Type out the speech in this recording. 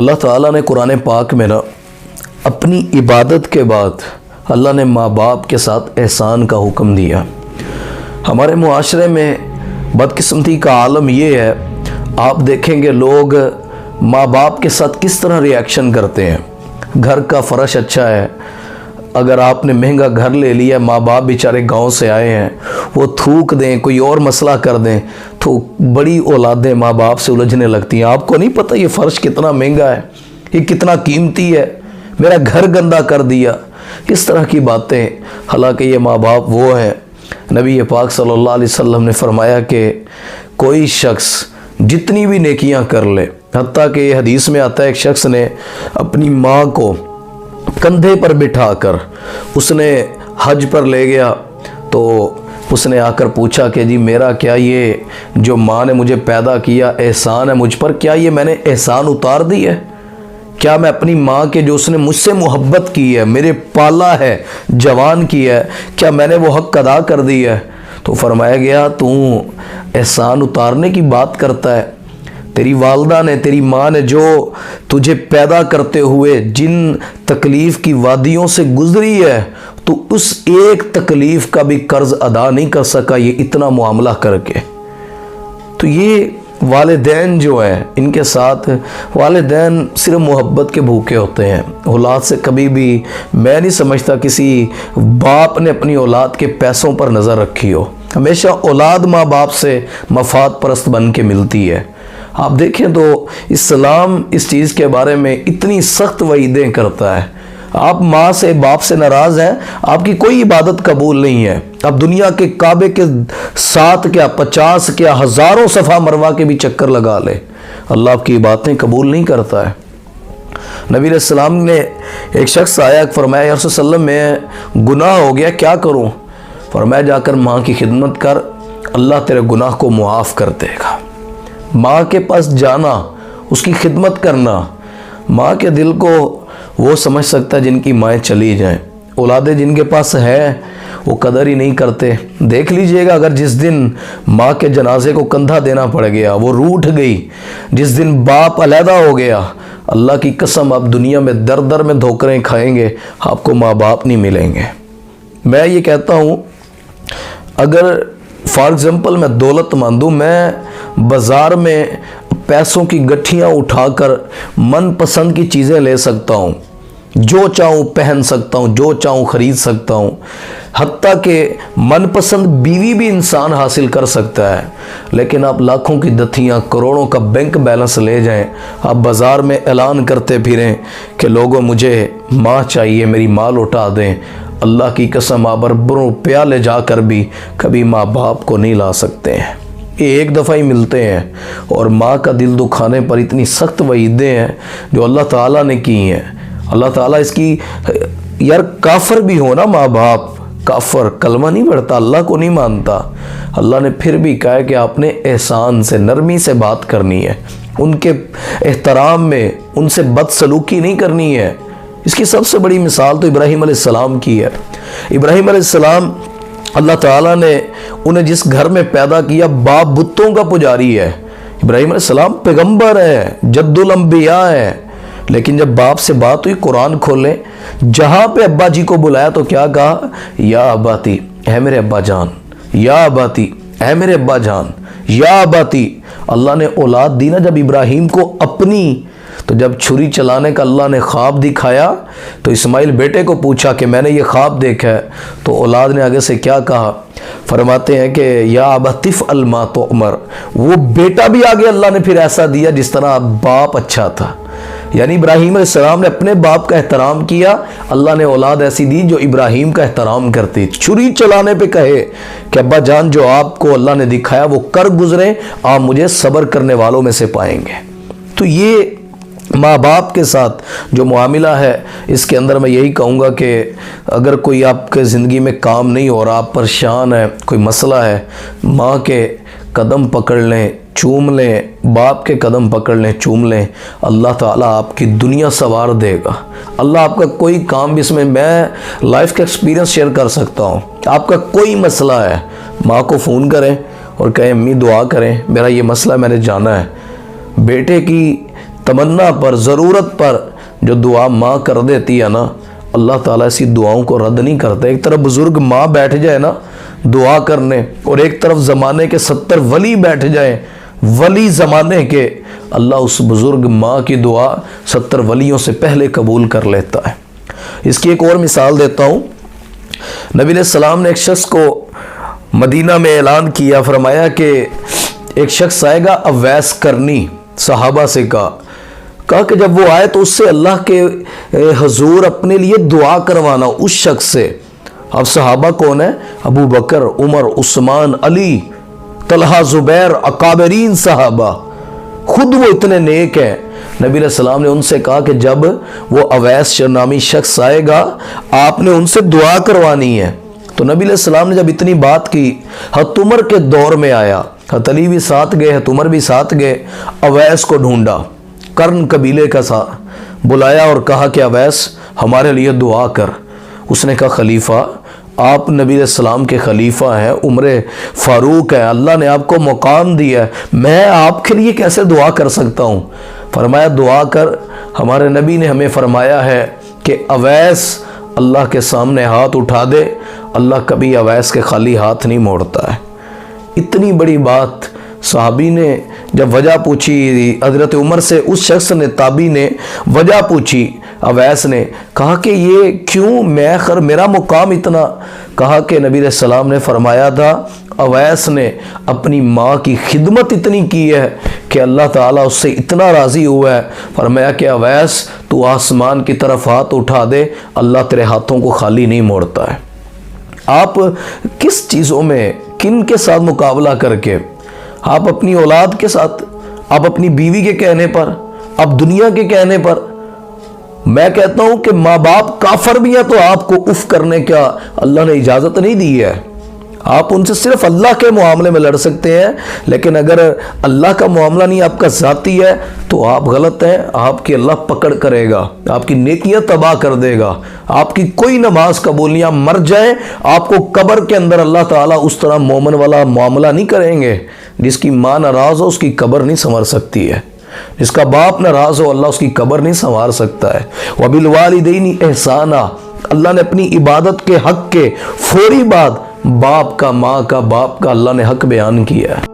अल्लाह ताला ने कुरान पाक में ना अपनी इबादत के बाद अल्लाह ने माँ बाप के साथ एहसान का हुक्म दिया। हमारे मुआशरे में बदकिस्मती का आलम ये है, आप देखेंगे लोग माँ बाप के साथ किस तरह रिएक्शन करते हैं। घर का फ़र्श अच्छा है, अगर आपने महंगा घर ले लिया, माँ बाप बेचारे गांव से आए हैं, वो थूक दें, कोई और मसला कर दें तो बड़ी औलादें माँ बाप से उलझने लगती हैं। आपको नहीं पता ये फ़र्श कितना महंगा है, ये कितना कीमती है, मेरा घर गंदा कर दिया, इस तरह की बातें। हालांकि ये माँ बाप वो हैं, नबी पाक सल्लल्लाहु अलैहि वसल्लम ने फरमाया कि कोई शख्स जितनी भी नेकियां कर ले, हत्ता कि ये हदीस में आता है एक शख्स ने अपनी माँ को कंधे पर बिठाकर उसने हज पर ले गया, तो उसने आकर पूछा कि जी मेरा क्या ये जो माँ ने मुझे पैदा किया एहसान है मुझ पर, क्या ये मैंने एहसान उतार दी है? क्या मैं अपनी माँ के जो उसने मुझसे मोहब्बत की है, मेरे पाला है, जवान की है, क्या मैंने वो हक़ अदा कर दी है? तो फरमाया गया तू एहसान उतारने की बात करता है। तेरी वालदा ने, तेरी माँ ने जो तुझे पैदा करते हुए जिन तकलीफ़ की वादियों से गुजरी है, तो उस एक तकलीफ़ का भी कर्ज अदा नहीं कर सका ये इतना मामला करके। तो ये वालिदैन जो हैं, इनके साथ वालिदैन सिर्फ मोहब्बत के भूखे होते हैं। औलाद से कभी भी मैं नहीं समझता किसी बाप ने अपनी औलाद के पैसों पर नज़र रखी हो। हमेशा औलाद माँ बाप से मफाद परस्त बन के मिलती है। आप देखें तो इस्लाम इस चीज़ के बारे में इतनी सख्त वईदें करता है। आप माँ से बाप से नाराज़ हैं, आपकी कोई इबादत कबूल नहीं है। अब दुनिया के काबे के 7 क्या 50 क्या हज़ारों सफ़ा मरवा के भी चक्कर लगा ले, अल्लाह आपकी बातें कबूल नहीं करता है। नबी अलैहिस्सलाम ने एक शख्स आया, फरमाया या रसूल सल्लल्लाहु अलैहि वसल्लम में गुनाह हो गया, क्या करूँ? फरमाया जाकर माँ की खिदमत कर, अल्लाह तेरे गुनाह को मुआफ़ कर देगा। माँ के पास जाना, उसकी खिदमत करना, माँ के दिल को वो समझ सकता है जिनकी माएँ चली जाएं। औलादे जिनके पास है वो कदर ही नहीं करते। देख लीजिएगा, अगर जिस दिन माँ के जनाजे को कंधा देना पड़ गया, वो रूठ गई, जिस दिन बाप अलहदा हो गया, अल्लाह की कसम आप दुनिया में दर दर में धोकरें खाएंगे, आपको माँ बाप नहीं मिलेंगे। मैं ये कहता हूँ, अगर फॉर एग्ज़ाम्पल मैं दौलतमंद हूँ, मैं बाज़ार में पैसों की गठियाँ उठाकर मनपसंद की चीज़ें ले सकता हूँ, जो चाहूँ पहन सकता हूँ, जो चाहूँ ख़रीद सकता हूँ, हत्ता कि मनपसंद बीवी भी इंसान हासिल कर सकता है। लेकिन आप लाखों की दथियाँ, करोड़ों का बैंक बैलेंस ले जाएं, आप बाज़ार में ऐलान करते फिरें कि लोगों मुझे माँ चाहिए, मेरी माँ लौटा दें, अल्लाह की कसम आप अरबों रुपया ले जाकर भी कभी माँ बाप को नहीं ला सकते हैं। ये एक दफ़ा ही मिलते हैं। और माँ का दिल दुखाने पर इतनी सख्त वईदें हैं जो अल्लाह ताला ने की हैं। अल्लाह ताला इसकी, यार काफर भी हो ना माँ बाप, काफर कलमा नहीं पढ़ता, अल्लाह को नहीं मानता, अल्लाह ने फिर भी कहा है कि आपने एहसान से, नरमी से बात करनी है, उनके एहतराम में उनसे बदसलूकी नहीं करनी है। इसकी सबसे बड़ी मिसाल तो इब्राहीम अलैहिस्सलाम की है। इब्राहीम अलैहिस्सलाम, अल्लाह ताला ने उन्हें जिस घर में पैदा किया, बाप बुतों का पुजारी है। इब्राहीम अलैहिस्सलाम पैगंबर है, जद्दुल अंबिया है। लेकिन जब बाप से बात हुई, कुरान खोलें, जहाँ पे अब्बा जी को बुलाया तो क्या कहा? या अबाती, है मेरे अब्बा जान, या अबाती, है मेरे अब्बा जान, या अबाती। अल्लाह ने औलाद दी ना जब इब्राहीम को अपनी, तो जब छुरी चलाने का अल्लाह ने ख्वाब दिखाया तो इस्माइल बेटे को पूछा कि मैंने ये ख्वाब देखा है, तो औलाद ने आगे से क्या कहा? फरमाते हैं कि या अबतिफ अलमा तो उमर, वो बेटा भी आगे अल्लाह ने फिर ऐसा दिया जिस तरह बाप अच्छा था। यानी इब्राहीम अलैहिस्सलाम ने अपने बाप का एहतराम किया, अल्लाह ने औलाद ऐसी दी जो इब्राहीम का एहतराम करती। छुरी चलाने पे कहे कि अब्बा जान जो आपको अल्लाह ने दिखाया वो कर गुजरे, आप मुझे सब्र करने वालों में से पाएंगे। तो ये माँ बाप के साथ जो मामला है, इसके अंदर मैं यही कहूँगा कि अगर कोई आपके ज़िंदगी में काम नहीं हो रहा, आप परेशान है, कोई मसला है, माँ के कदम पकड़ लें, चूम लें, बाप के कदम पकड़ लें, चूम लें, अल्लाह ताला आपकी दुनिया संवार देगा। अल्लाह आपका कोई काम भी, इसमें मैं लाइफ का एक्सपीरियंस शेयर कर सकता हूँ। आपका कोई मसला है, माँ को फ़ोन करें और कहें अम्मी दुआ करें, मेरा ये मसला मैंने जाना है। बेटे की तमन्ना पर, ज़रूरत पर जो दुआ माँ कर देती है ना, अल्लाह ताला ऐसी दुआओं को रद्द नहीं करता। एक तरफ बुज़ुर्ग माँ बैठ जाए ना दुआ करने, और एक तरफ ज़माने के 70 वली बैठ जाए, वली ज़माने के, अल्लाह उस बुज़ुर्ग माँ की दुआ 70 वलियों से पहले कबूल कर लेता है। इसकी एक और मिसाल देता हूँ। नबी अलैहिस्सलाम ने एक शख्स को मदीना में ऐलान किया, फरमाया कि एक शख्स आएगा अवैस करनी, सहाबा से कहा कि जब वो आए तो उससे अल्लाह के हजूर अपने लिए दुआ करवाना, उस शख्स से। अब सहाबा कौन है? अबू बकर, उमर, उस्मान, अली, तलहा, जुबैर, अकाबरीन सहाबा, खुद वो इतने नेक हैं। नबी अलैहिस्सलाम ने उनसे कहा कि जब वो अवैस नामी शख्स आएगा आपने उनसे दुआ करवानी है। तो नबी अलैहिस्सलाम ने जब इतनी बात की, हत उमर के दौर में आया, हत अली भी साथ गए, हत उमर भी साथ गए, अवैस को ढूंढा, कर्न कबीले का सा बुलाया और कहा कि अवैस हमारे लिए दुआ कर। उसने कहा खलीफा, आप नबी अलैहिस्सलाम के खलीफा हैं, उम्र फारूक है, अल्लाह ने आपको मुकाम दिया है, मैं आपके लिए कैसे दुआ कर सकता हूँ? फरमाया दुआ कर, हमारे नबी ने हमें फरमाया है कि अवैस अल्लाह के सामने हाथ उठा दे, अल्लाह कभी अवैस के खाली हाथ नहीं मोड़ता है। इतनी बड़ी बात सहाबी ने जब वजह पूछी हज़रत उमर से, उस शख्स ने, ताबी ने वजह पूछी, अवैस ने कहा कि ये क्यों, मैं खर मेरा मुकाम इतना। कहा कि नबी अलैहिस्सलाम ने फरमाया था अवैस ने अपनी माँ की खिदमत इतनी की है कि अल्लाह ताला उससे इतना राज़ी हुआ है। फरमाया कि अवैस तू आसमान की तरफ हाथ उठा दे, अल्लाह तेरे हाथों को खाली नहीं मोड़ता है। आप किस चीज़ों में, किन के साथ मुकाबला करके, आप अपनी औलाद के साथ, आप अपनी बीवी के कहने पर, आप दुनिया के कहने पर। मैं कहता हूं कि माँ बाप काफर भी हैं तो आपको उफ करने का अल्लाह ने इजाज़त नहीं दी है। आप उनसे सिर्फ अल्लाह के मामले में लड़ सकते हैं, लेकिन अगर अल्लाह का मामला नहीं, आपका ज़ाती है, तो आप गलत हैं। आपकी अल्लाह पकड़ करेगा, आपकी नेकियां तबाह कर देगा, आपकी कोई नमाज कबूल नहीं। आप मर जाएं, आपको कब्र के अंदर अल्लाह ताला उस तरह मोमन वाला मामला नहीं करेंगे। जिसकी माँ नाराज़ हो उसकी कब्र नहीं संवर सकती है, जिसका बाप नाराज़ हो अल्लाह उसकी कब्र नहीं संवार सकता है। वबिल वालिदैनी एहसाना, अल्लाह ने अपनी इबादत के हक के फौरी बाद बाप का, माँ का, बाप का अल्लाह ने हक बयान किया है।